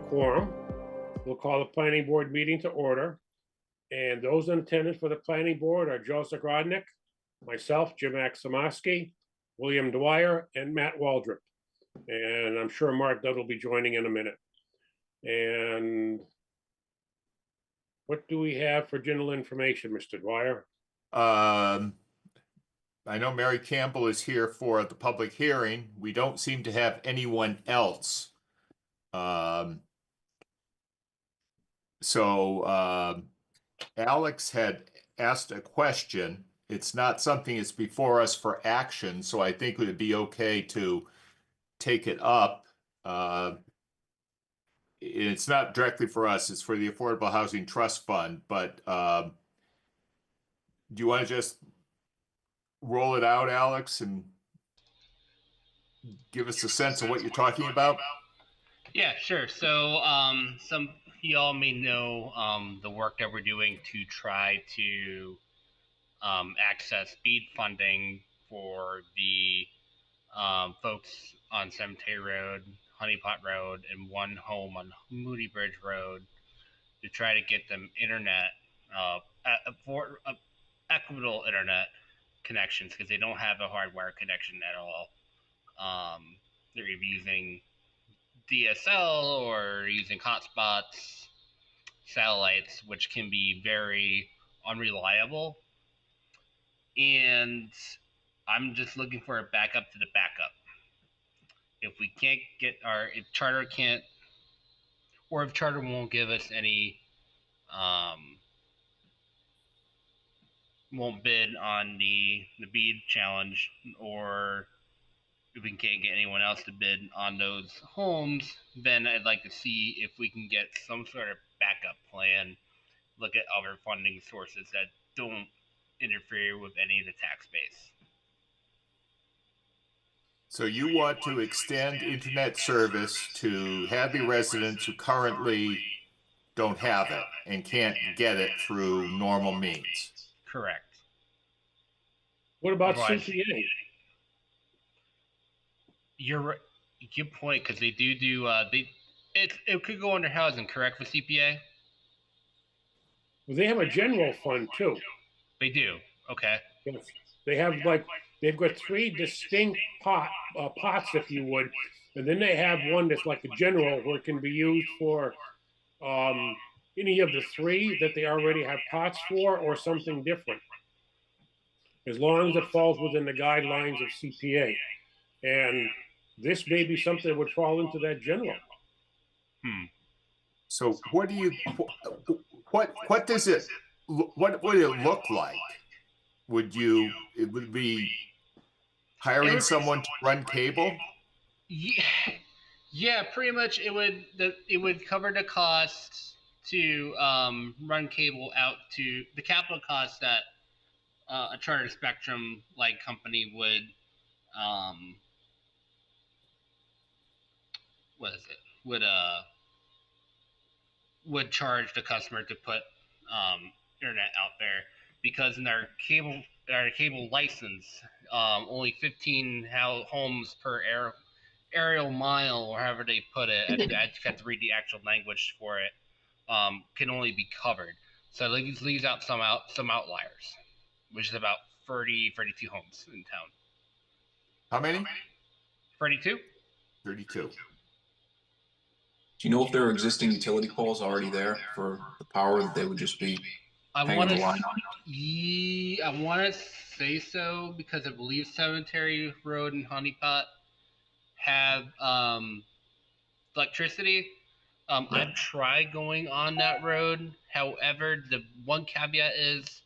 quorum. We'll call the planning board meeting to order. And those in attendance for the planning board are Joseph Rodnick, myself, Jim Aximowski, William Dwyer, and Matt Waldrop. And I'm sure Mark Nutt will be joining in a minute. And what do we have for general information, Mr. Dwyer? I know Mary Campbell is here for the public hearing. We don't seem to have anyone else. Alex had asked a question. It's not something that's before us for action, so I think it would be okay to take it up. It's not directly for us, it's for the Affordable Housing Trust Fund, but do you want to just roll it out, Alex, and give us a sense of what you're talking about? Yeah, sure. So some of y'all may know the work that we're doing to try to access BEAD funding for the folks on Cemetery Road, Honeypot Road, and One Home on Moody Bridge Road to try to get them internet, equitable internet connections, because they don't have a hardwire connection at all. They're either using DSL or using hotspots, satellites, which can be very unreliable. And I'm just looking for a backup to the backup. If we can't get if Charter can't, or if Charter won't give us any, won't bid on the BEAD challenge, or if we can't get anyone else to bid on those homes, then I'd like to see if we can get some sort of backup plan, look at other funding sources that don't interfere with any of the tax base. So you want to extend internet service to Hadley residents who currently don't have it and can't get it through normal means? Correct. What about CPA? You're right. Good point, because they do it could go under housing, correct, for CPA? Well, they have a general fund too. They do. Okay. Yes. They have they've got three distinct pots, if you would, and then they have one that's like a general where it can be used for any of the three that they already have pots for, or something different, as long as it falls within the guidelines of CPA. And this may be something that would fall into that general. So what do you, what does it, what would it look like? It would be hiring someone to run cable? Yeah, pretty much it would cover the cost to run cable out to the capital cost that a Charter Spectrum like company would would charge the customer to put internet out there, because in our cable license, only 15 homes per aerial mile, or however they put it, I just have to read the actual language for it, can only be covered. So it leaves out some outliers, which is about 32 homes in town. How many? 32. 32. Do you know if there are existing utility poles already there for the power that they would just be hanging the line on? I want to say so, because I believe Cemetery Road and Honeypot have electricity. I've tried going on that road. However, the one caveat is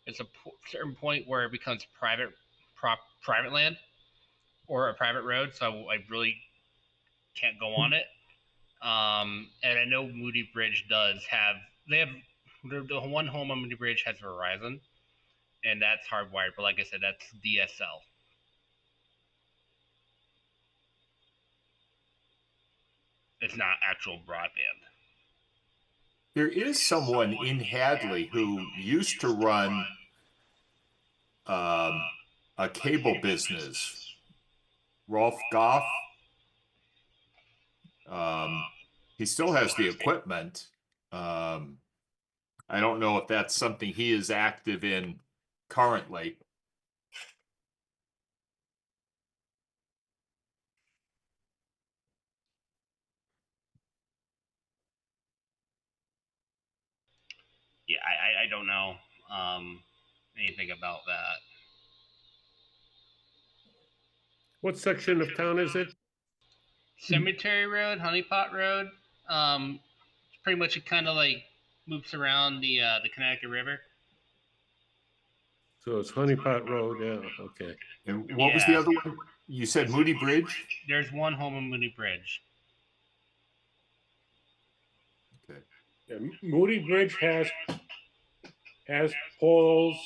it's a certain point where it becomes private land or a private road, so I really can't go on it. And I know Moody Bridge the one home on Moody Bridge has Verizon, and that's hardwired, but like I said, that's DSL. It's not actual broadband. There is someone in Hadley who used to run a cable business, Rolf Goff. he still has the equipment. I don't know if that's something he is active in currently. Yeah, I don't know anything about that. What section of town is it? Cemetery Road, Honeypot Road. Pretty much it kind of like moves around the Connecticut River. So it's Honeypot Road, yeah, okay. And what was the other one? You said Moody Bridge? There's one home in Moody Bridge. Okay. Yeah, Moody Bridge has poles.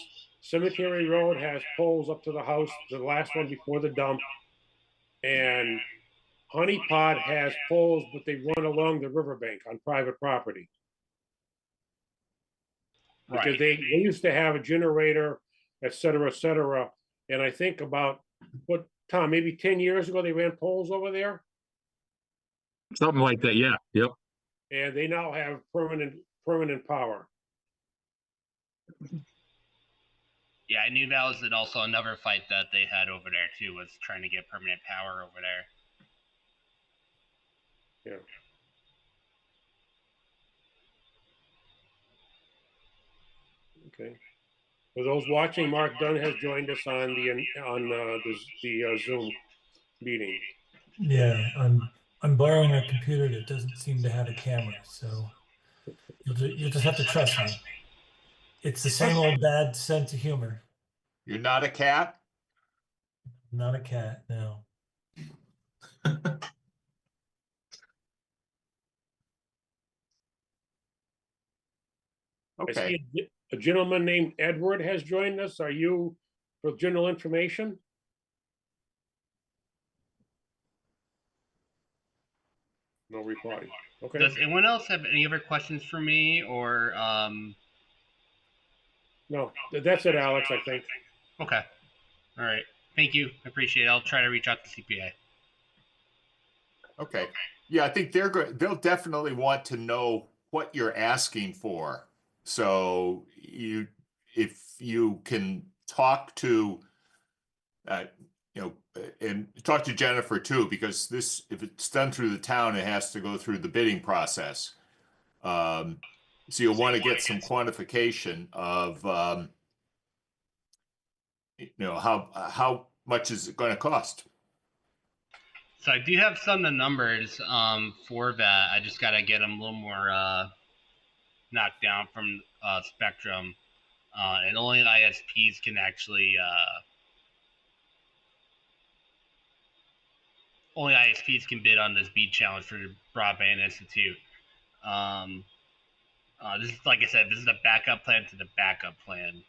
Cemetery Road has poles up to the house, the last one before the dump. And Honeypot has poles, but they run along the riverbank on private property. Because they used to have a generator, et cetera, and I think about, what, Tom, maybe 10 years ago, they ran poles over there, Something like that, yeah, yep. and they now have permanent power. Yeah, I knew that was also another fight that they had over there too, was trying to get permanent power over there. Yeah. Okay. For those watching, Mark Dunn has joined us on the Zoom meeting. Yeah, I'm borrowing a computer that doesn't seem to have a camera, so you'll just have to trust me. It's the same old bad sense of humor. You're not a cat? Not a cat, no. Okay. I see a gentleman named Edward has joined us. Are you for general information? No reply. Okay. Does anyone else have any other questions for me, or No, that's it, Alex, I think. Okay. All right. Thank you. I appreciate it. I'll try to reach out to CPA. Okay. Yeah, I think they'll definitely want to know what you're asking for. So if you can talk to, and talk to Jennifer too, because if it's done through the town, it has to go through the bidding process. So you'll want to get some quantification of, how much is it going to cost? So I do have some of the numbers for that. I just got to get them a little more knocked down from Spectrum. And only ISPs can actually bid on this BEAD challenge for the Broadband Institute. This is, like I said, this is a backup plan to the backup plan.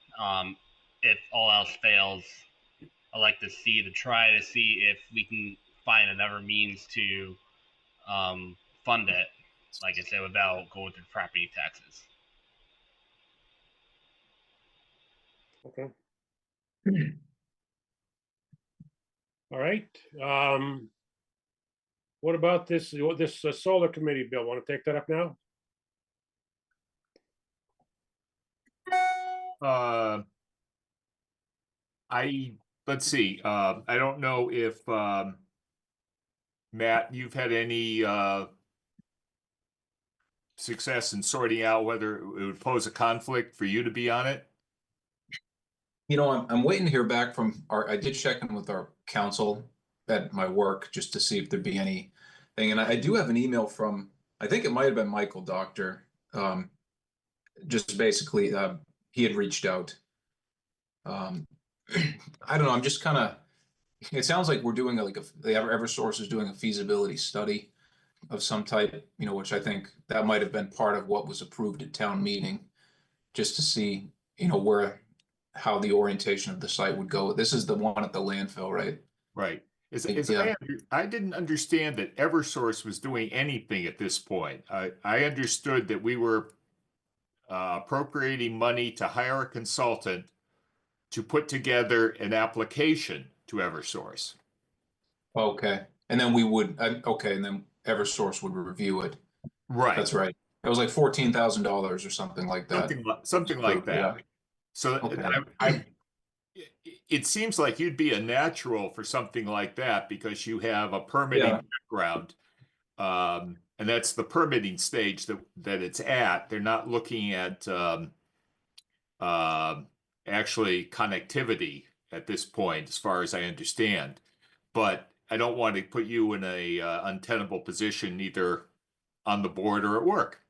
If all else fails, I like to try to see if we can find another means to fund it, like I said, without going through property taxes. Okay. All right. What about this solar committee bill? Want to take that up now? Let's see. I don't know if Matt, you've had any success in sorting out whether it would pose a conflict for you to be on it. I'm waiting to hear back from I did check in with our council at my work just to see if there'd be anything. And I do have an email from, I think it might have been Michael Doctor. Just basically, he had reached out. I don't know. I'm just kind of, it sounds like we're doing the Eversource is doing a feasibility study of some type, which I think that might have been part of what was approved at town meeting, just to see, how the orientation of the site would go. This is the one at the landfill, right? Right. Yeah. I didn't understand that Eversource was doing anything at this point. I understood that we were appropriating money to hire a consultant to put together an application to Eversource. Okay. And then we would, okay, and then Eversource would review it. Right. That's right. It was like $14,000 or something like that. Something like that. Yeah. So Okay. it seems like you'd be a natural for something like that because you have a permitting Yeah. background. And that's the permitting stage that it's at. They're not looking at actually connectivity at this point, as far as I understand. But I don't want to put you in a untenable position either on the board or at work.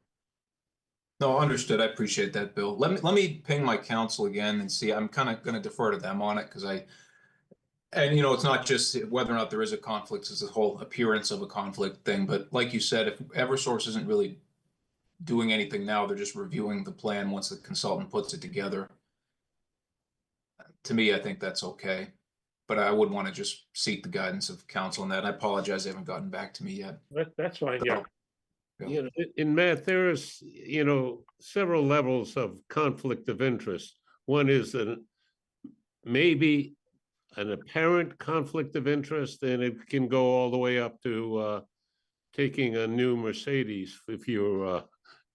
No, understood. I appreciate that, Bill. Let me ping my counsel again and see. I'm kind of going to defer to them on it because and it's not just whether or not there is a conflict, it's the whole appearance of a conflict thing. But like you said, if Eversource isn't really doing anything now, they're just reviewing the plan once the consultant puts it together. To me, I think that's okay. But I would want to just seek the guidance of counsel on that. I apologize, they haven't gotten back to me yet. That's fine, yeah. You know, in math, there is, several levels of conflict of interest. One is maybe an apparent conflict of interest, and it can go all the way up to taking a new Mercedes if you're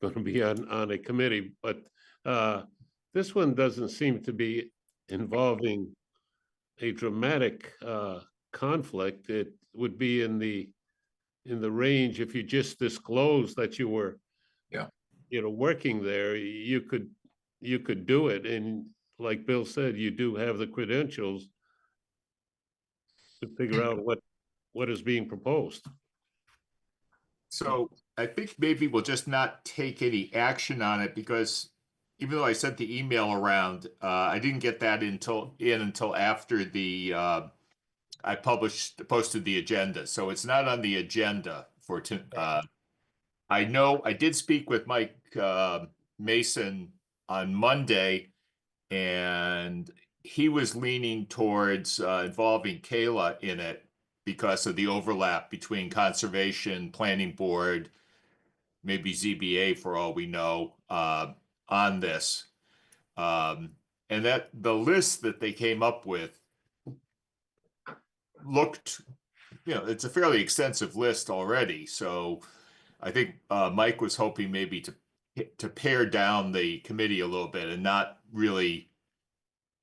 going to be on a committee. But this one doesn't seem to be involving a dramatic conflict. It would be in the range if you just disclose that you were, working there. You could do it, and like Bill said, you do have the credentials to figure out what is being proposed. So I think maybe we'll just not take any action on it because even though I sent the email around, I didn't get that until after I posted the agenda. So it's not on the agenda for I know I did speak with Mike Mason on Monday, and he was leaning towards involving Kayla in it because of the overlap between conservation, planning board, maybe ZBA for all we know, on this. And that the list that they came up with looked, it's a fairly extensive list already. So I think Mike was hoping maybe to pare down the committee a little bit and not really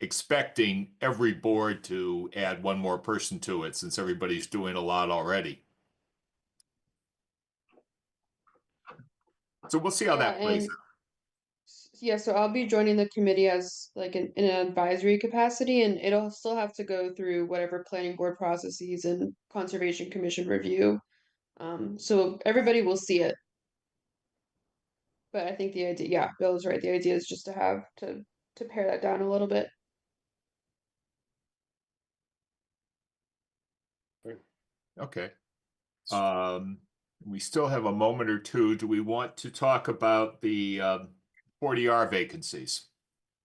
expecting every board to add one more person to it since everybody's doing a lot already. So we'll see how that plays out. Yeah, so I'll be joining the committee as like in an advisory capacity, and it'll still have to go through whatever planning board processes and conservation commission review. So everybody will see it. But I think the idea, yeah, Bill is right. The idea is just to have to pare that down a little bit. Okay. We still have a moment or two. Do we want to talk about the 40R vacancies?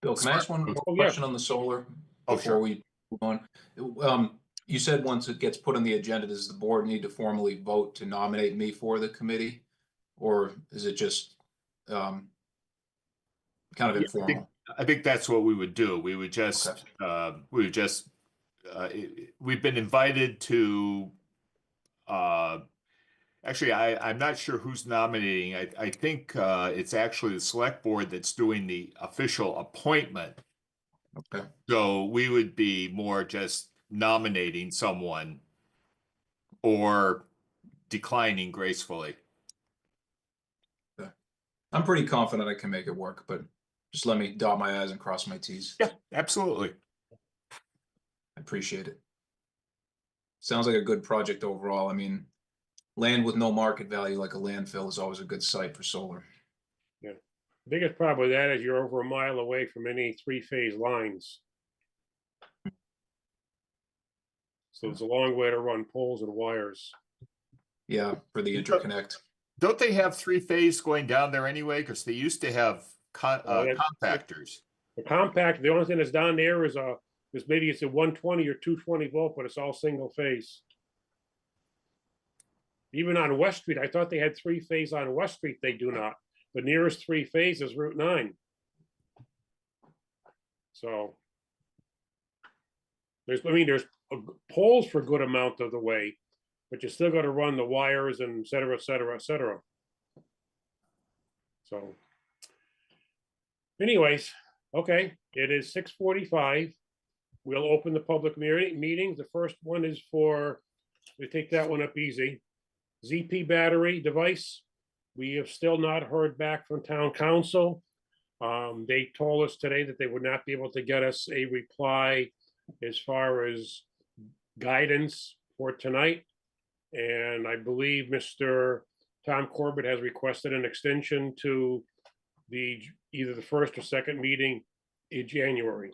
Bill, can I ask one more Oh, yeah. question on the solar Oh, before sure. we move on? You said once it gets put on the agenda, does the board need to formally vote to nominate me for the committee? Or is it just kind of informal? I think that's what we would do. We would just, Okay. we've been invited to, actually, I'm not sure who's nominating. I think it's actually the select board that's doing the official appointment. Okay. So we would be more just nominating someone or declining gracefully. I'm pretty confident I can make it work, but just let me dot my I's and cross my T's. Yeah, absolutely. I appreciate it. Sounds like a good project overall. I mean, land with no market value like a landfill is always a good site for solar. The biggest problem with that is you're over a mile away from any three-phase lines. So it's a long way to run poles and wires. Yeah, for the interconnect. Don't they have three-phase going down there anyway? Because they used to have yeah. compactors. The compact, the only thing that's down there is maybe it's a 120 or 220 volt, but it's all single phase. Even on West Street, I thought they had three-phase on West Street. They do not. The nearest three-phase is Route 9. So there's poles for a good amount of the way, but you still got to run the wires and et cetera, et cetera, et cetera. So anyways, okay, it is 6:45. We'll open the public meetings. The first one is for, we take that one up easy. ZP battery device. We have still not heard back from town council. They told us today that they would not be able to get us a reply as far as guidance for tonight. And I believe Mr. Tom Corbett has requested an extension to either the first or second meeting in January.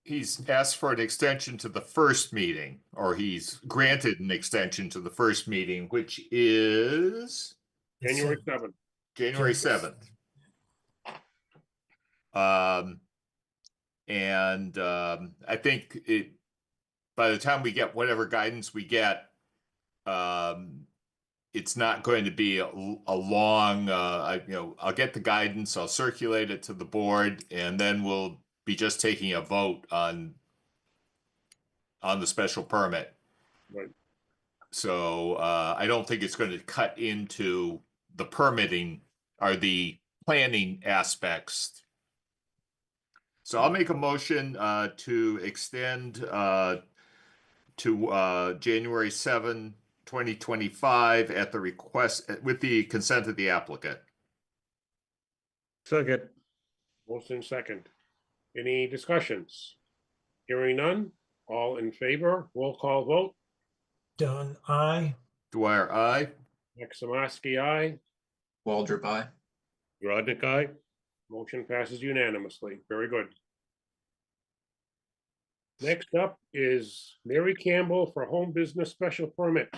He's asked for an extension to the first meeting, or he's granted an extension to the first meeting, which is January 7th. January 7th. I think by the time we get whatever guidance we get, it's not going to be a long, I'll get the guidance, I'll circulate it to the board, and then we'll be just taking a vote on the special permit. Right. So I don't think it's going to cut into the permitting or the planning aspects. So I'll make a motion to extend to January 7, 2025 at the request, with the consent of the applicant. Second, Motion second. Any discussions? Hearing none, all in favor, roll call vote. Dunn, aye. Dwyer, aye. Maximovsky, aye. Waldrop, aye. Rodnick, aye. Motion passes unanimously. Very good. Next up is Mary Campbell for home business special permit.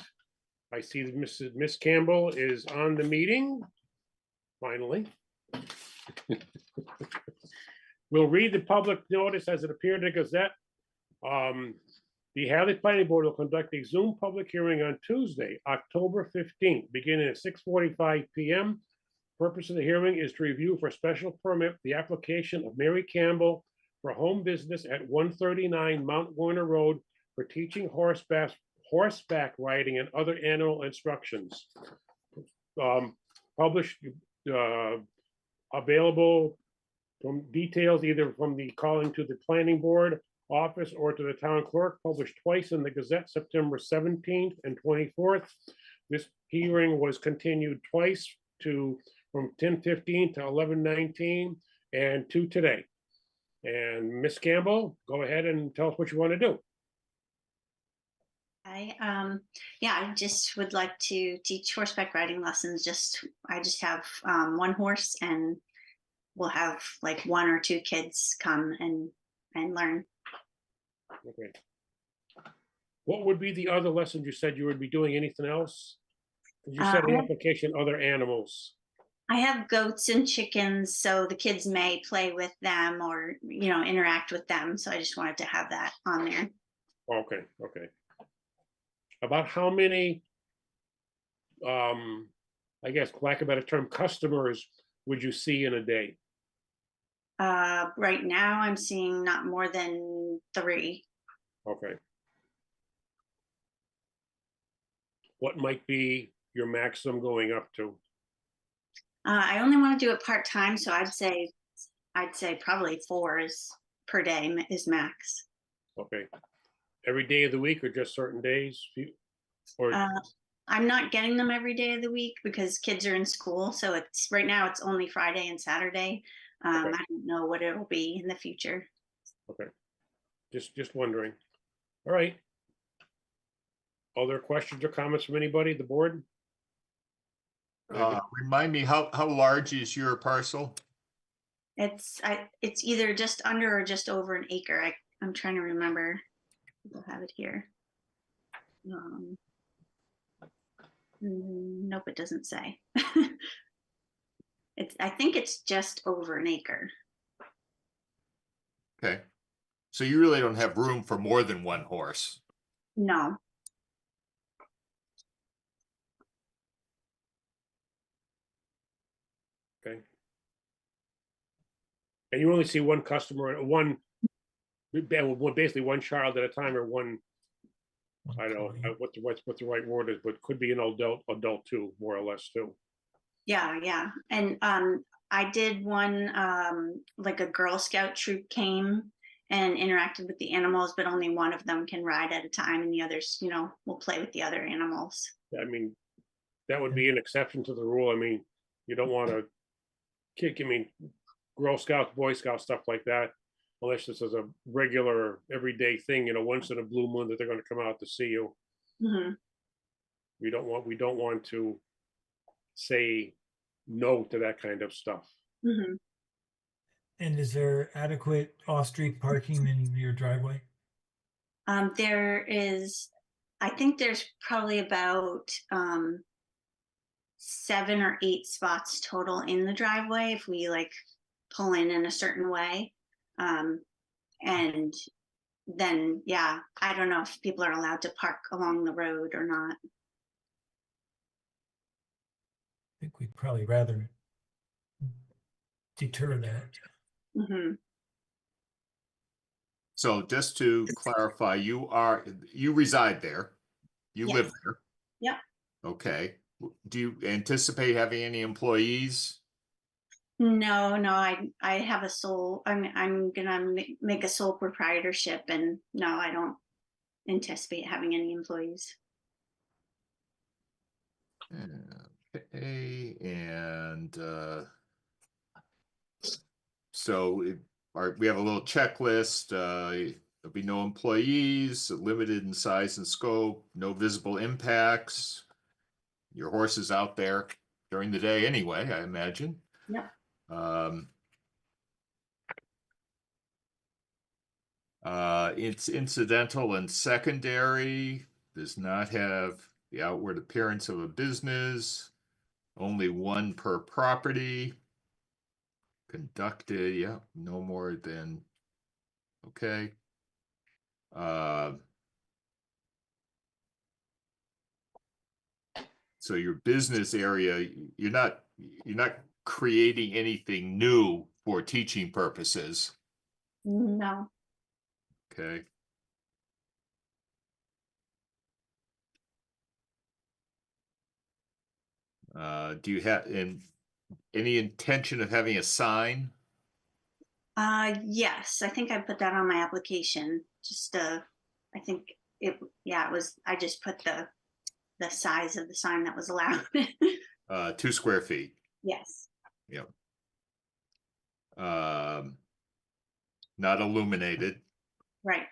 I see that Miss Campbell is on the meeting. Finally. We'll read the public notice as it appeared in the Gazette. The Hadley Planning Board will conduct a Zoom public hearing on Tuesday, October 15th, beginning at 6:45 p.m. Purpose of the hearing is to review for special permit the application of Mary Campbell for home business at 139 Mount Warner Road for teaching horseback riding and other animal instructions. Published, available from details either from the calling to the planning board office or to the town clerk, published twice in the Gazette, September 17th and 24th. This hearing was continued twice from 10:15 to 11:19 and to today. And Miss Campbell, go ahead and tell us what you want to do. I just would like to teach horseback riding lessons. I just have one horse, and we'll have like one or two kids come and learn. Okay. What would be the other lessons? You said you would be doing anything else? You said an application, other animals. I have goats and chickens, so the kids may play with them or, interact with them. So I just wanted to have that on there. Okay, okay. About how many, I guess, lack of a better term, customers would you see in a day? Right now I'm seeing not more than 3. Okay. What might be your maximum going up to? I only want to do it part-time, so I'd say probably 4 per day is max. Okay. Every day of the week or just certain days? Or I'm not getting them every day of the week because kids are in school. So right now it's only Friday and Saturday. Okay. I don't know what it'll be in the future. Okay. Just wondering. All right. Other questions or comments from anybody, the board? Remind me, how large is your parcel? It's either just under or just over an acre. I'm trying to remember. We'll have it here. Nope, it doesn't say. I think it's just over an acre. Okay. So you really don't have room for more than one horse? No. Okay. And you only see one customer, basically one child at a time, or one, I don't know what the right word is, but could be an adult too, more or less too. Yeah. And I did one like a Girl Scout troop came and interacted with the animals, but only one of them can ride at a time, and the others, will play with the other animals. I mean, that would be an exception to the rule. I mean, you don't want to Girl Scouts, Boy Scouts, stuff like that, unless this is a regular, everyday thing, once in a blue moon that they're going to come out to see you. Hmm. We don't want to say no to that kind of stuff. Hmm. And is there adequate off-street parking in your driveway? There is, I think there's probably about 7 or 8 spots total in the driveway if we like pull in a certain way. And then, yeah, I don't know if people are allowed to park along the road or not. I think we'd probably rather deter that. Hmm. So just to clarify, you reside there, you Yes. live there. Yep. Okay. Do you anticipate having any employees? No, I have a sole, I'm gonna make a sole proprietorship, and no, I don't anticipate having any employees. Okay, and so we have a little checklist. There'll be no employees, limited in size and scope, no visible impacts. Your horse is out there during the day anyway, I imagine. Yep. It's incidental and secondary, does not have the outward appearance of a business, only one per property. Conducted, yeah, no more than, okay. So your business area, you're not creating anything new for teaching purposes, No. okay? Do you have any intention of having a sign? Yes, I think I put that on my application. Just I think it was, I just put the size of the sign that was allowed. 2 square feet. Yes. Yep. Not illuminated. Right.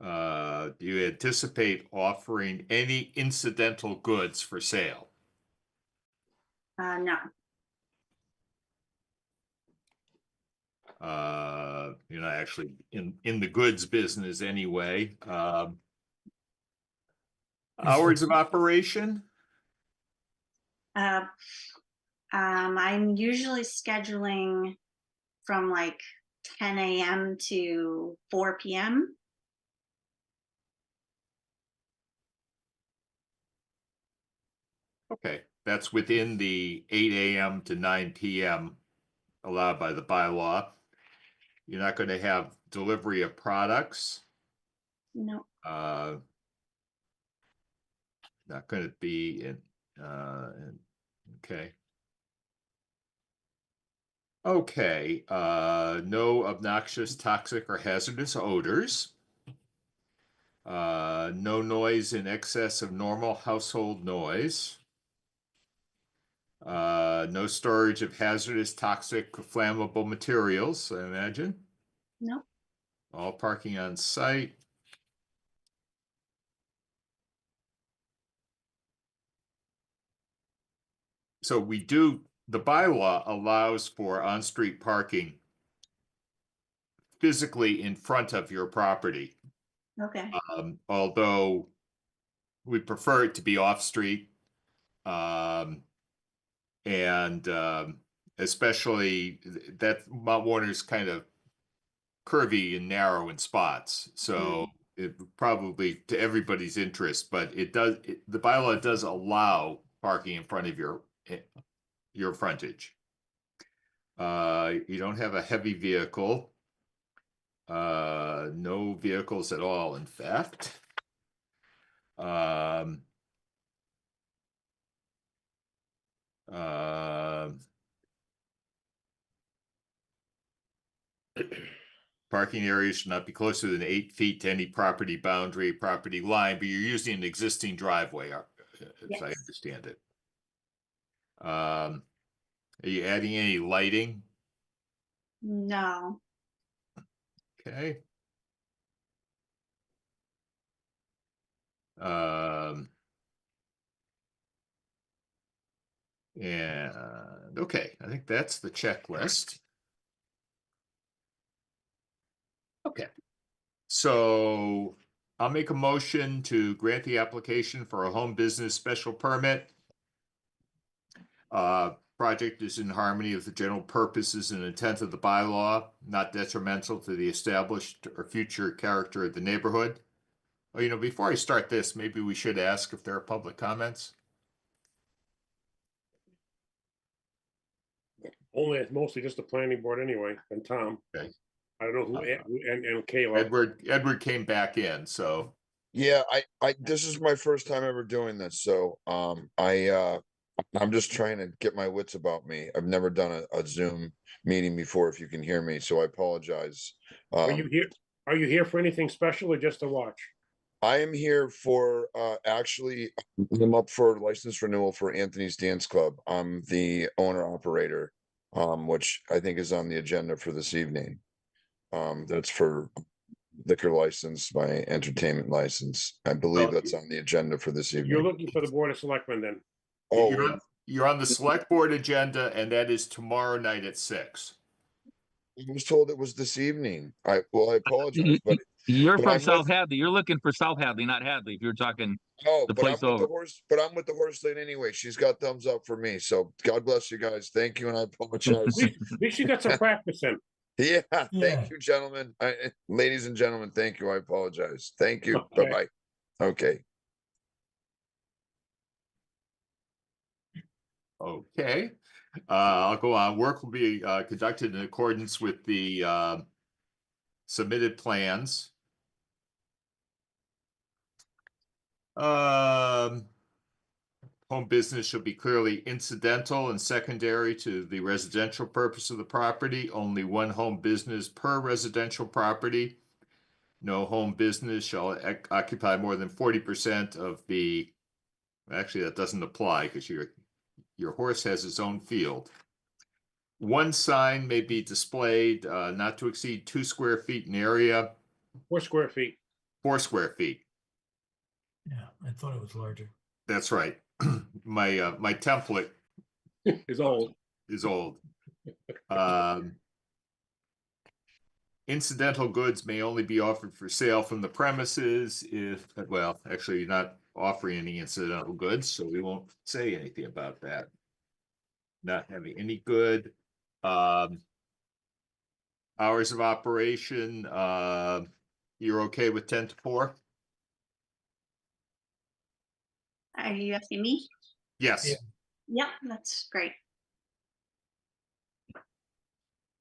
Do you anticipate offering any incidental goods for sale? No. You're not actually in the goods business anyway. Hours of operation? I'm usually scheduling from like 10 a.m. to 4 p.m. Okay, that's within the 8 a.m. to 9 p.m. allowed by the bylaw. You're not going to have delivery of products. No. Not going to be in, okay. Okay, no obnoxious, toxic, or hazardous odors. No noise in excess of normal household noise. No storage of hazardous, toxic, flammable materials, I imagine. No. All parking on site. So the bylaw allows for on-street parking physically in front of your property. Okay. Although we prefer it to be off-street. And especially that Mount Warner's kind of curvy and narrow in spots. So it probably to everybody's interest, but the bylaw does allow parking in front of your frontage. You don't have a heavy vehicle. No vehicles at all, in fact. Parking areas should not be closer than 8 feet to any property boundary, property line, but you're using an existing driveway, as I Yes. understand it. Are you adding any lighting? No. Okay. And okay, I think that's the checklist. Okay. So I'll make a motion to grant the application for a home business special permit. Project is in harmony with the general purposes and intent of the bylaw, not detrimental to the established or future character of the neighborhood. Oh, you know, before I start this, maybe we should ask if there are public comments. Only, it's mostly just the planning board anyway, and Tom. Okay. I don't know who, and Kayla. Edward came back in, so. Yeah, this is my first time ever doing this, so I'm just trying to get my wits about me. I've never done a Zoom meeting before, if you can hear me, so I apologize. Are you here? Are you here for anything special or just to watch? I am here for actually I'm up for license renewal for Anthony's Dance Club. I'm the owner operator, which I think is on the agenda for this evening. That's for liquor license, my entertainment license. I believe that's on the agenda for this evening. You're looking for the Board of Selectmen then? Oh, You're on the select board agenda, and that is tomorrow night at 6. I was told it was this evening. I apologize, but You're but from I'm South with- Hadley. You're looking for South Hadley, not Hadley. If you're talking oh, the but I'm place with over. the horse. But I'm with the horse lane anyway. She's got thumbs up for me. So God bless you guys. Thank you, and I apologize. At least you got some practice in. Yeah, Yeah. thank you, gentlemen. Ladies and gentlemen, thank you. I apologize. Thank you. Okay. Bye bye. Okay. Okay. I'll go on. Work will be conducted in accordance with the submitted plans. Home business shall be clearly incidental and secondary to the residential purpose of the property. Only one home business per residential property. No home business shall occupy more than 40% of the, actually that doesn't apply because your horse has its own field. One sign may be displayed not to exceed 2 square feet in area. 4 square feet. 4 square feet. Yeah, I thought it was larger. That's right. My template Is old. is old. Incidental goods may only be offered for sale from the premises if, well, actually you're not offering any incidental goods, so we won't say anything about that. Not having any good. Hours of operation, you're okay with 10 to 4? Are you asking me? Yes. Yeah. Yep, that's great.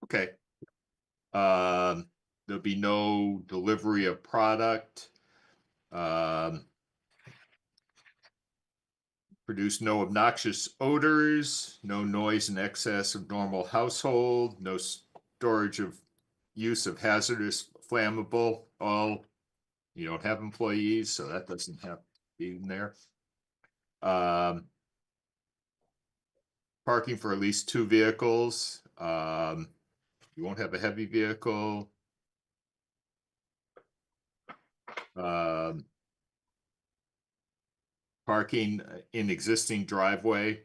Okay. There'll be no delivery of product. Produce no obnoxious odors, no noise in excess of normal household, no storage of use of hazardous flammable. You don't have employees, so that doesn't have to be in there. Parking for at least 2 vehicles. You won't have a heavy vehicle. Parking in existing driveway.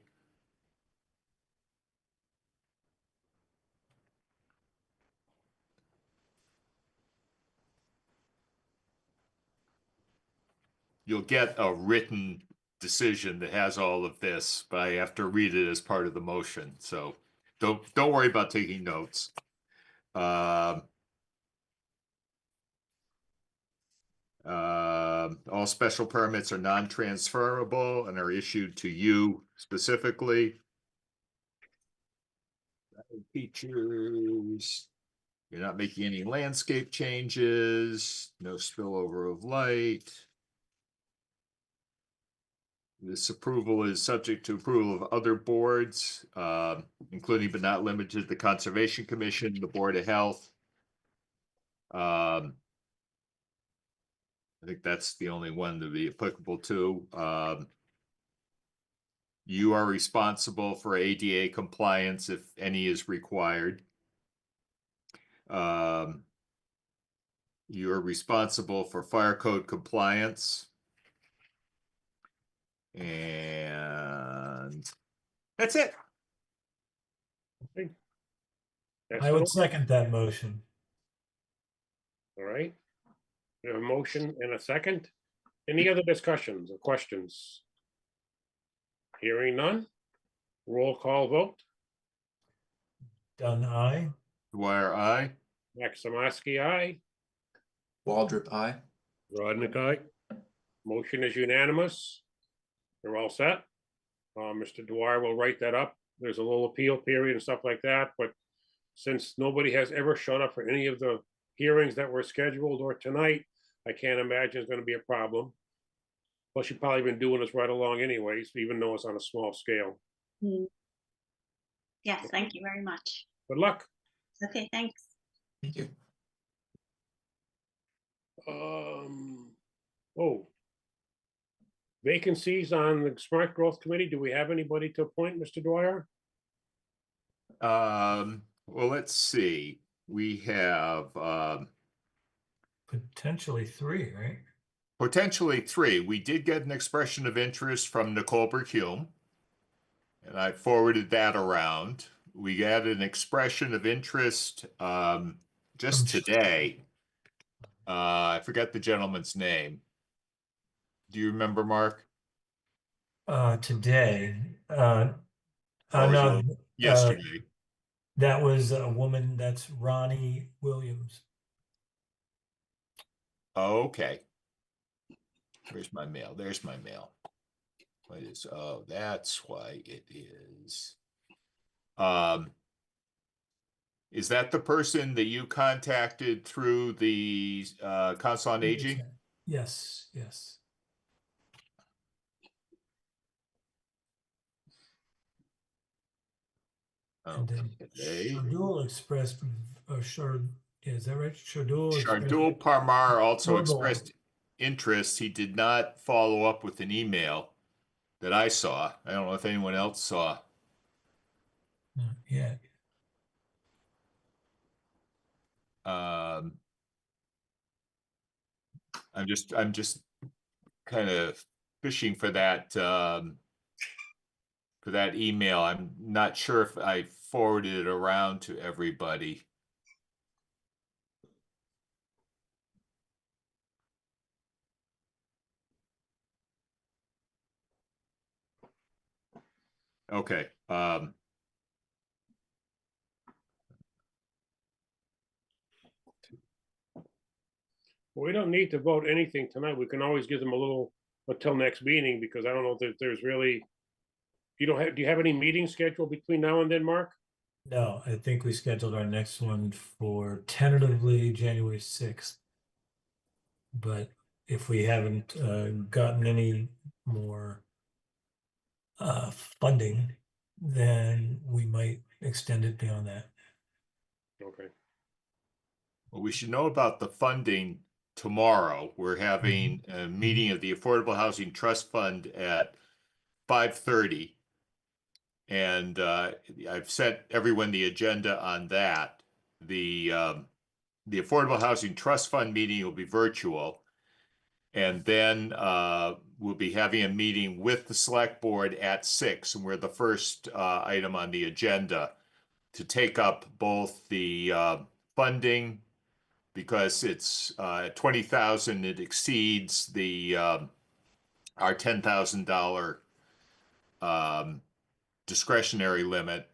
You'll get a written decision that has all of this, but I have to read it as part of the motion. So don't worry about taking notes. All special permits are non-transferable and are issued to you specifically. Features. You're not making any landscape changes, no spillover of light. This approval is subject to approval of other boards, including but not limited to the Conservation Commission, the Board of Health. I think that's the only one to be applicable to. You are responsible for ADA compliance if any is required. You are responsible for fire code compliance. And that's it. That's I would all. second that motion. All right. We have a motion and a second. Any other discussions or questions? Hearing none. Roll call vote. Dunn, aye. Dwyer, aye. Maximovsky, aye. Waldrop, aye. Rodnick, aye. Motion is unanimous. They're all set. Mr. Dwyer will write that up. There's a little appeal period and stuff like that, but since nobody has ever showed up for any of the hearings that were scheduled or tonight, I can't imagine it's gonna be a problem. Plus, you've probably been doing this right along anyways, even though it's on a small scale. Yes, thank you very much. Good luck. Okay, thanks. Thank you. Oh. Vacancies on the Smart Growth Committee. Do we have anybody to appoint, Mr. Dwyer? Well, let's see. We have Potentially 3, right? potentially 3. We did get an expression of interest from Nicole Bercume, and I forwarded that around. We got an expression of interest just today. I forget the gentleman's name. Do you remember, Mark? Today. Or No, yesterday. that was a woman. That's Ronnie Williams. Okay. Where's my mail? There's my mail. What is, oh, that's why it is. Is that the person that you contacted through the Council on Aging? Yes, yes. And then Okay. Shardul expressed, is that right? Shardul Shardul Parmar also Shardul. expressed interest. He did not follow up with an email that I saw. I don't know if anyone else saw. Yeah. I'm just kind of fishing for that email. I'm not sure if I forwarded it around to everybody. Okay. We don't need to vote anything tonight. We can always give them a little until next meeting, because I don't know if there's really, do you have any meetings scheduled between now and then, Mark? No, I think we scheduled our next one for tentatively January 6th. But if we haven't gotten any more funding, then we might extend it beyond that. Okay. Well, we should know about the funding tomorrow. We're having a meeting of the Affordable Housing Trust Fund at 5:30. And I've sent everyone the agenda on that. The Affordable Housing Trust Fund meeting will be virtual. And then we'll be having a meeting with the select board at 6, and we're the first item on the agenda to take up both the funding, because it's 20,000, it exceeds the our $10,000 discretionary limit.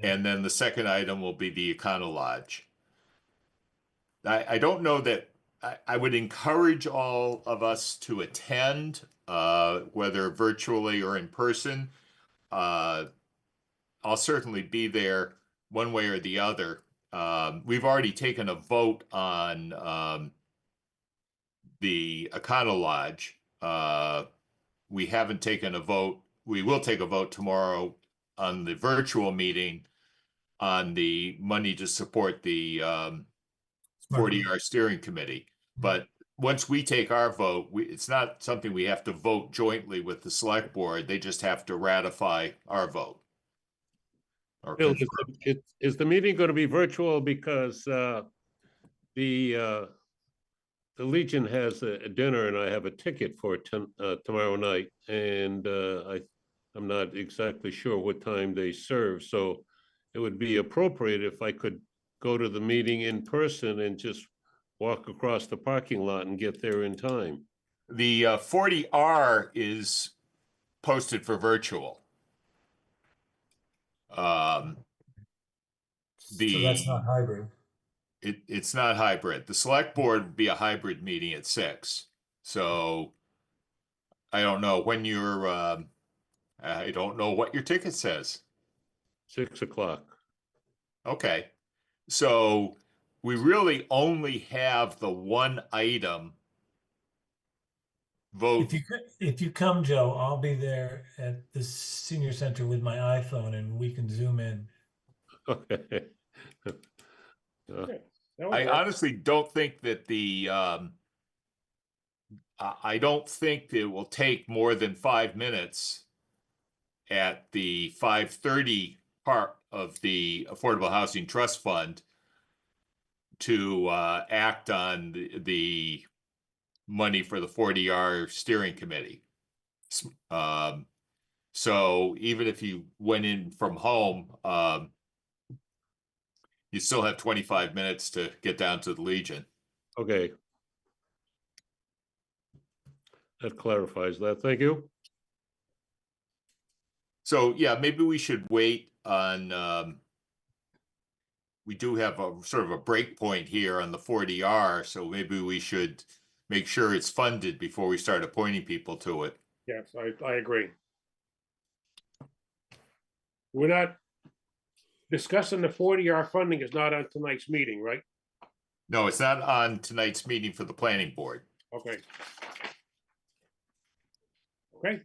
And then the second item will be the Econo Lodge. I don't know that I would encourage all of us to attend, whether virtually or in person. I'll certainly be there one way or the other. We've already taken a vote on the Econo Lodge we haven't taken a vote. We will take a vote tomorrow on the virtual meeting on the money to support the 40R steering committee. But once we take our vote, it's not something we have to vote jointly with the select board. They just have to ratify our vote. Or Bill, confirm. is the meeting going to be virtual because the Legion has a dinner and I have a ticket for tomorrow night, and I'm not exactly sure what time they serve, so it would be appropriate if I could go to the meeting in person and just walk across the parking lot and get there in time. The 40R is posted for virtual. So that's not hybrid. It's not hybrid. The select board would be a hybrid meeting at 6. So I don't know when you're, I don't know what your ticket says. 6 o'clock. Okay. So we really only have the one item vote. If you come, Joe, I'll be there at the senior center with my iPhone and we can zoom in. Okay. I honestly don't think that I don't think it will take more than 5 minutes at the 5:30 part of the Affordable Housing Trust Fund to act on the money for the 40R steering committee. So even if you went in from home, you still have 25 minutes to get down to the Legion. Okay. That clarifies that. Thank you. So yeah, maybe we should wait on, we do have a sort of a break point here on the 40R, so maybe we should make sure it's funded before we start appointing people to it. Yes, I agree. We're not discussing the 40R funding is not on tonight's meeting, right? No, it's not on tonight's meeting for the planning board. Okay. Okay.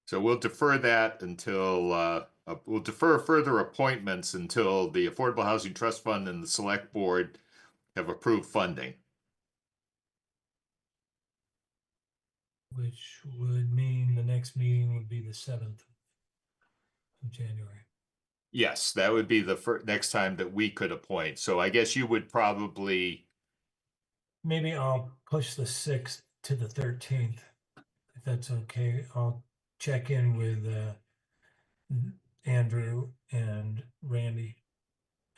So we'll defer that until, we'll defer further appointments until the Affordable Housing Trust Fund and the Select Board have approved funding. Which would mean the next meeting would be the 7th of January. Yes, that would be the next time that we could appoint. So I guess you would probably, Maybe I'll push the 6th to the 13th, if that's okay. I'll check in with Andrew and Randy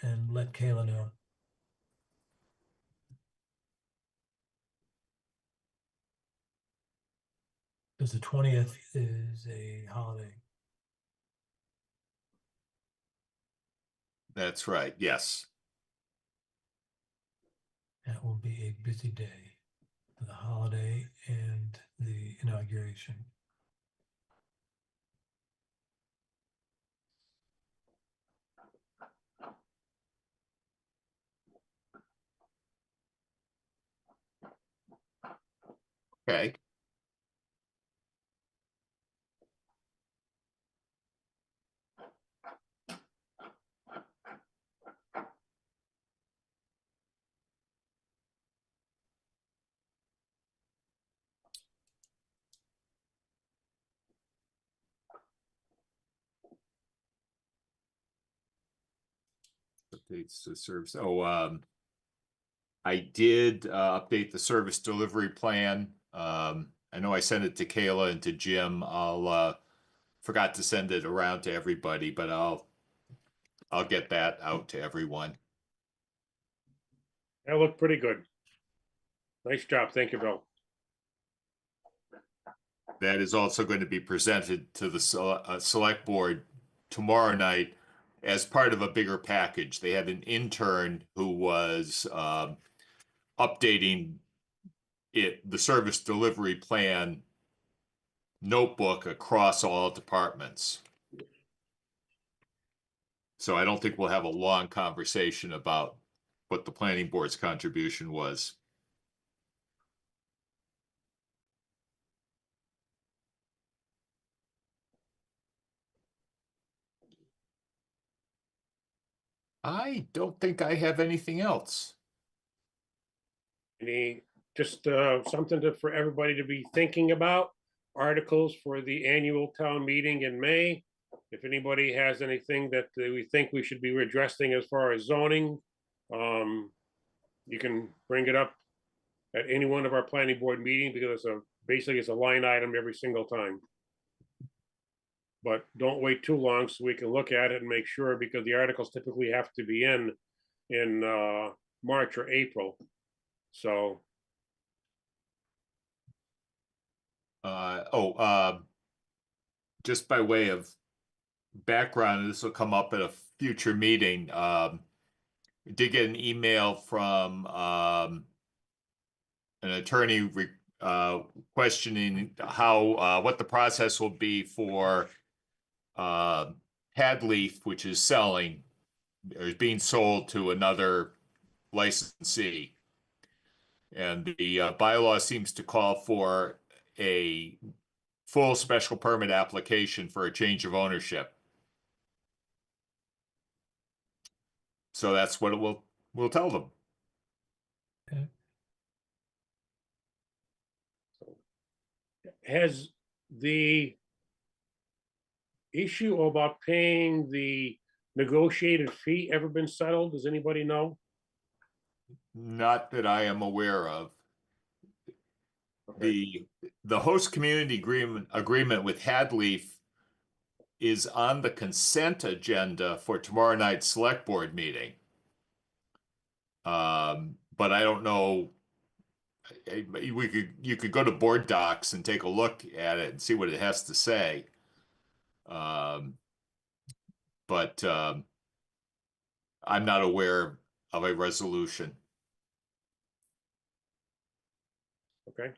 and let Kayla know. Because the 20th is a holiday. that's right, yes. That will be a busy day for the holiday and the inauguration. Okay. Updates to service. Oh, I did update the service delivery plan. I know I sent it to Kayla and to Jim. I'll forgot to send it around to everybody, but I'll get that out to everyone. That looked pretty good. Nice job. Thank you, Bill. That is also going to be presented to the select board tomorrow night as part of a bigger package. They had an intern who was updating the service delivery plan notebook across all departments. So I don't think we'll have a long conversation about what the planning board's contribution was. I don't think I have anything else. Just something for everybody to be thinking about. Articles for the annual town meeting in May. If anybody has anything that we think we should be addressing as far as zoning, you can bring it up at any one of our planning board meetings, because basically it's a line item every single time. But don't wait too long so we can look at it and make sure, because the articles typically have to be in March or April. So. Just by way of background, this will come up at a future meeting. We did get an email from an attorney questioning how what the process will be for Hadleaf, which is selling or is being sold to another licensee. And the bylaw seems to call for a full special permit application for a change of ownership. So that's what we'll tell them. Okay. Has the issue about paying the negotiated fee ever been settled? Does anybody know? Not that I am aware of. Okay. The host community agreement with Hadleaf is on the consent agenda for tomorrow night's select board meeting. But I don't know. You could go to board docs and take a look at it and see what it has to say. But I'm not aware of a resolution. Okay.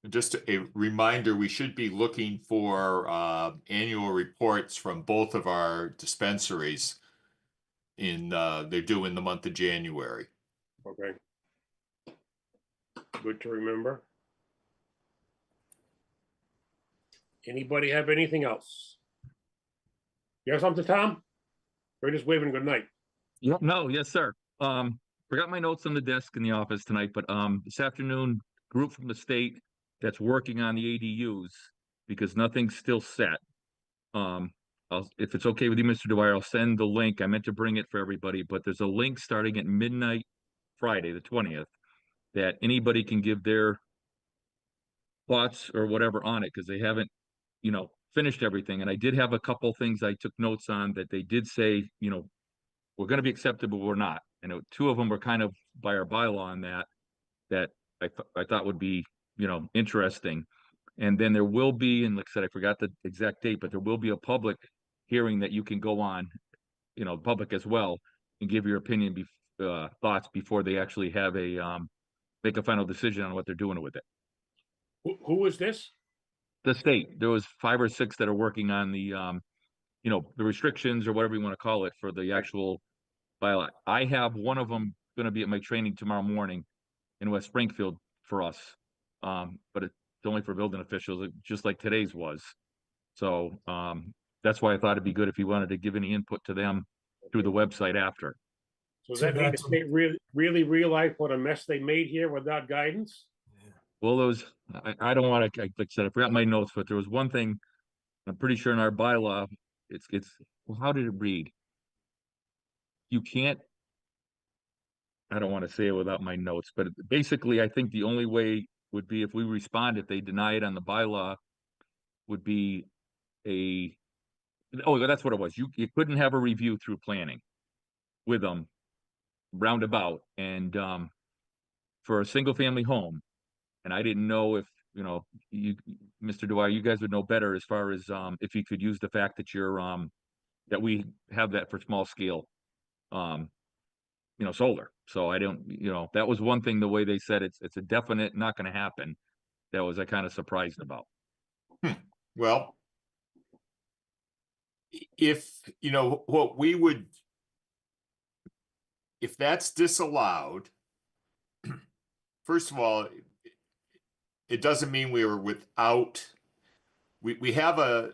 Just a reminder, we should be looking for annual reports from both of our dispensaries. They're due in the month of January. Okay. Good to remember. Anybody have anything else? You have something, Tom? We're just waving good night. No, yes, sir. Forgot my notes on the desk in the office tonight, but this afternoon, group from the state that's working on the ADUs, because nothing's still set. If it's okay with you, Mr. Dwyer, I'll send the link. I meant to bring it for everybody, but there's a link starting at midnight Friday, the 20th, that anybody can give their thoughts or whatever on it, because they haven't, finished everything. And I did have a couple things I took notes on that they did say, we're going to be accepted, but we're not. And two of them were kind of by our bylaw on that I thought would be, interesting. And then there will be, and like I said, I forgot the exact date, but there will be a public hearing that you can go on, public as well, and give your opinion, thoughts before they actually have make a final decision on what they're doing with it. Who is this? The state. There was 5 or 6 that are working on the, the restrictions or whatever you want to call it for the actual bylaw. I have one of them going to be at my training tomorrow morning in West Springfield for us. But it's only for building officials, just like today's was. So that's why I thought it'd be good if you wanted to give any input to them through the website after. So does that mean the state really realize what a mess they made here without guidance? Well, I don't want to, like I said, I forgot my notes, but there was one thing I'm pretty sure in our bylaw, well, how did it read? You can't, I don't want to say it without my notes, but basically I think the only way would be if we respond, if they deny it on the bylaw, would be that's what it was. You couldn't have a review through planning with them roundabout. And for a single family home, and I didn't know if, you, Mr. Dwyer, you guys would know better as far as if you could use the fact that you're that we have that for small scale solar. So I don't, that was one thing, the way they said it's a definite not going to happen. That was I kind of surprised about. Well, if, what we would if that's disallowed, first of all, it doesn't mean we are without, we have a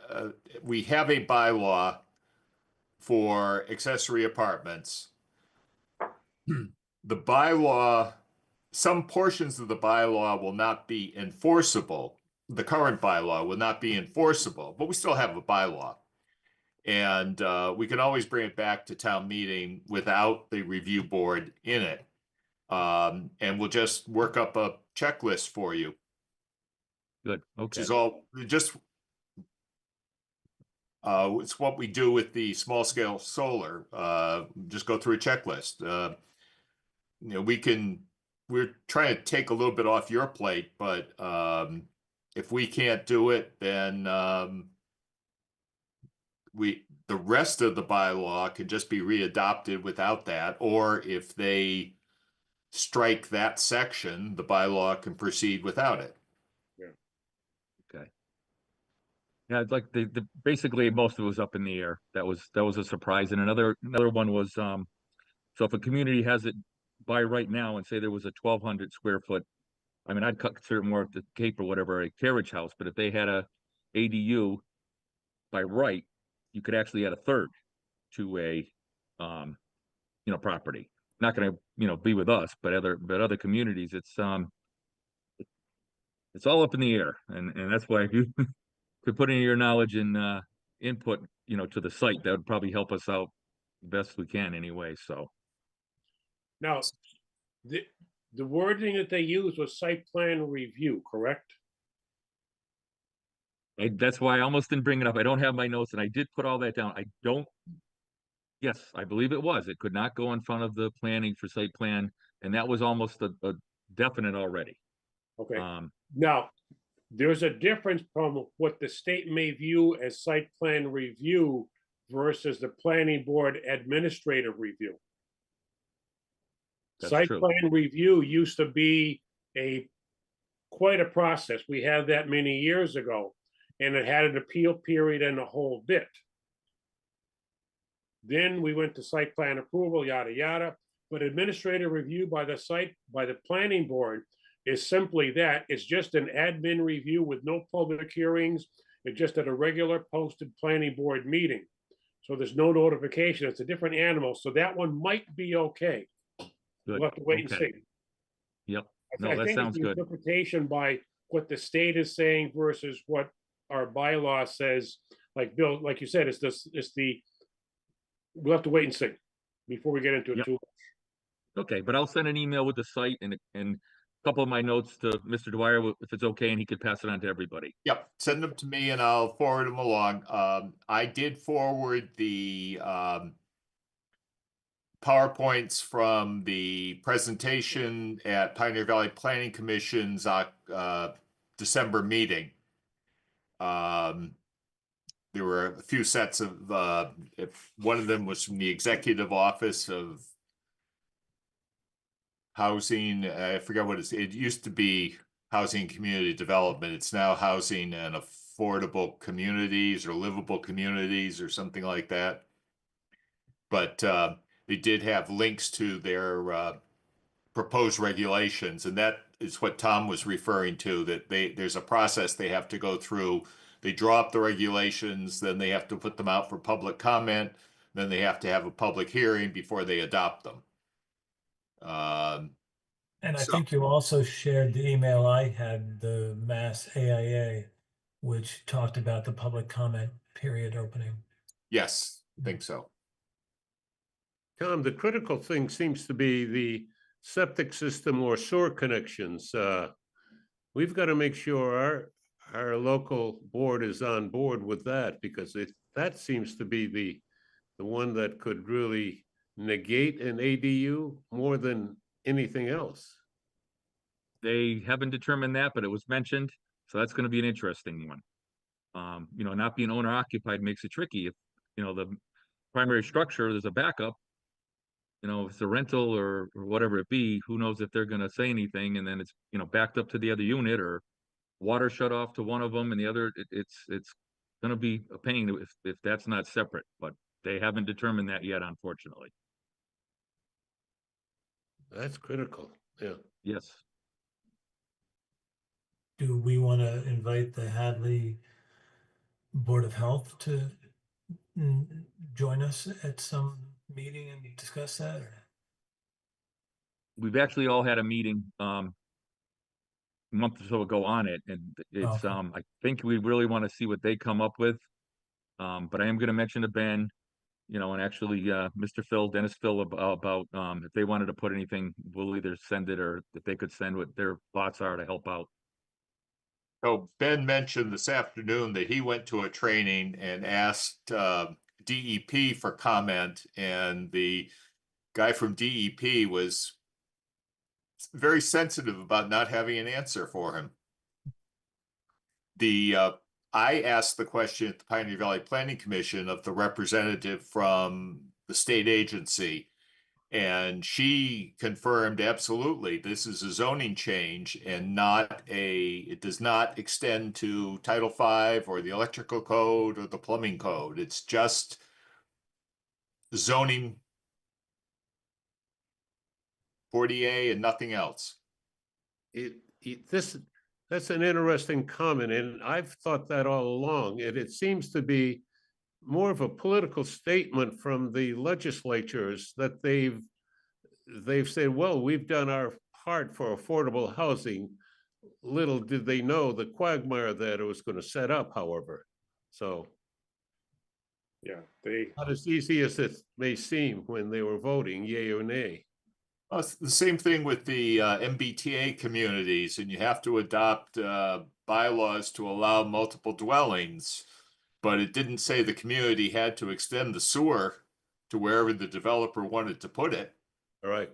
bylaw for accessory apartments. The bylaw, some portions of the bylaw will not be enforceable. The current bylaw will not be enforceable, but we still have a bylaw. And we can always bring it back to town meeting without the review board in it. And we'll just work up a checklist for you, Good, which okay. is all just it's what we do with the small scale solar. Just go through a checklist. You know, we're trying to take a little bit off your plate, but if we can't do it, then the rest of the bylaw can just be readopted without that, or if they strike that section, the bylaw can proceed without it. Okay. Yeah, it's like the basically most of it was up in the air. That was a surprise. And another one was so if a community has it by right now and say there was a 1,200 square foot, I mean, I'd consider it more of the Cape or whatever, a carriage house, but if they had a ADU by right, you could actually add a third to a property. Not going to be with us, but other communities, it's all up in the air, and that's why if you could put in your knowledge and input to the site, that would probably help us out best we can anyway. So Now, the wording that they used was site plan review, correct? that's why I almost didn't bring it up. I don't have my notes, and I did put all that down. Yes, I believe it was. It could not go in front of the planning for site plan, and that was almost a definite already. Okay. Now, there's a difference from what the state may view as site plan review versus the planning board administrative review. That's Site true. plan review used to be quite a process. We had that many years ago, and it had an appeal period and a whole bit. Then we went to site plan approval, yada, yada. But administrative review by the planning board is simply that. It's just an admin review with no public hearings. It's just at a regular posted planning board meeting. So there's no notification. It's a different animal. So that one might be okay. Good. We'll have to wait and Okay. see. Yep. I No, that think it's sounds the good. interpretation by what the state is saying versus what our bylaw says. Like Bill, like you said, we'll have to wait and see before we get into it Yep. too. Okay, but I'll send an email with the site and a couple of my notes to Mr. Dwyer if it's okay, and he could pass it on to everybody. Yep, send them to me and I'll forward them along. I did forward the PowerPoints from the presentation at Pioneer Valley Planning Commission's December meeting. There were a few sets of, if one of them was from the Executive Office of Housing, I forget what it used to be Housing and Community Development. It's now Housing and Affordable Communities or Livable Communities or something like that. But they did have links to their proposed regulations, and that is what Tom was referring to, that there's a process they have to go through. They draw up the regulations, then they have to put them out for public comment, then they have to have a public hearing before they adopt them. And I think you also shared the email I had, the Mass AIA, which talked about the public comment period opening. Yes, I think so. Tom, the critical thing seems to be the septic system or sewer connections. We've got to make sure our local board is on board with that, because that seems to be the one that could really negate an ADU more than anything else. They haven't determined that, but it was mentioned, so that's going to be an interesting one. Not being owner occupied makes it tricky. If the primary structure, there's a backup. If it's a rental or whatever it be, who knows if they're going to say anything, and then it's backed up to the other unit, or water shut off to one of them and the other. It's going to be a pain if that's not separate, but they haven't determined that yet, unfortunately. That's critical, yeah. Yes. Do we want to invite the Hadley Board of Health to join us at some meeting and discuss that? Or? We've actually all had a meeting a month or so ago on it, and it's Okay. I think we really want to see what they come up with. But I am going to mention to Ben, you know, and actually Mr. Dennis Phil about if they wanted to put anything, we'll either send it, or if they could send what their thoughts are to help out. So Ben mentioned this afternoon that he went to a training and asked DEP for comment, and the guy from DEP was very sensitive about not having an answer for him. I asked the question at the Pioneer Valley Planning Commission of the representative from the state agency, and she confirmed absolutely this is a zoning change and not it does not extend to Title V or the electrical code or the plumbing code. It's just zoning 40A and nothing else. That's an interesting comment, and I've thought that all along, and it seems to be more of a political statement from the legislatures that they've said, well, we've done our part for affordable housing. Little did they know the quagmire that it was going to set up, however. So Yeah, not as easy as it may seem when they were voting, yay or nay. Well, it's the same thing with the MBTA communities, and you have to adopt bylaws to allow multiple dwellings. But it didn't say the community had to extend the sewer to wherever the developer wanted to put it. All right.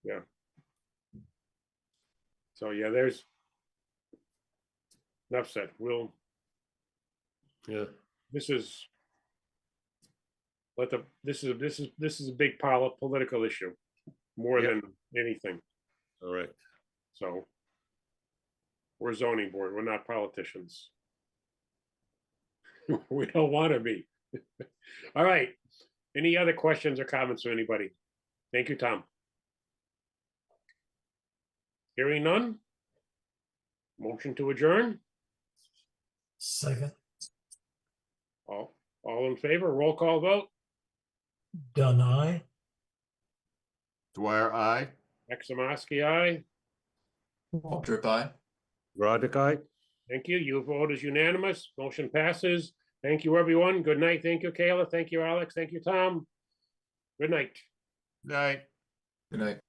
yeah. So yeah, there's enough said. Yeah. This is a big political issue more Yep. than anything. All right. So we're zoning board. We're not politicians. We don't want to be. All right. Any other questions or comments from anybody? Thank you, Tom. Hearing none. Motion to adjourn. Second. All in favor? Roll call vote. Dunn, aye. Dwyer, aye. Maximovsky, aye. Walter, bye. Roddick, aye. Thank you. Your vote is unanimous. Motion passes. Thank you, everyone. Good night. Thank you, Kayla. Thank you, Alex. Thank you, Tom. Good night. Night. Good night.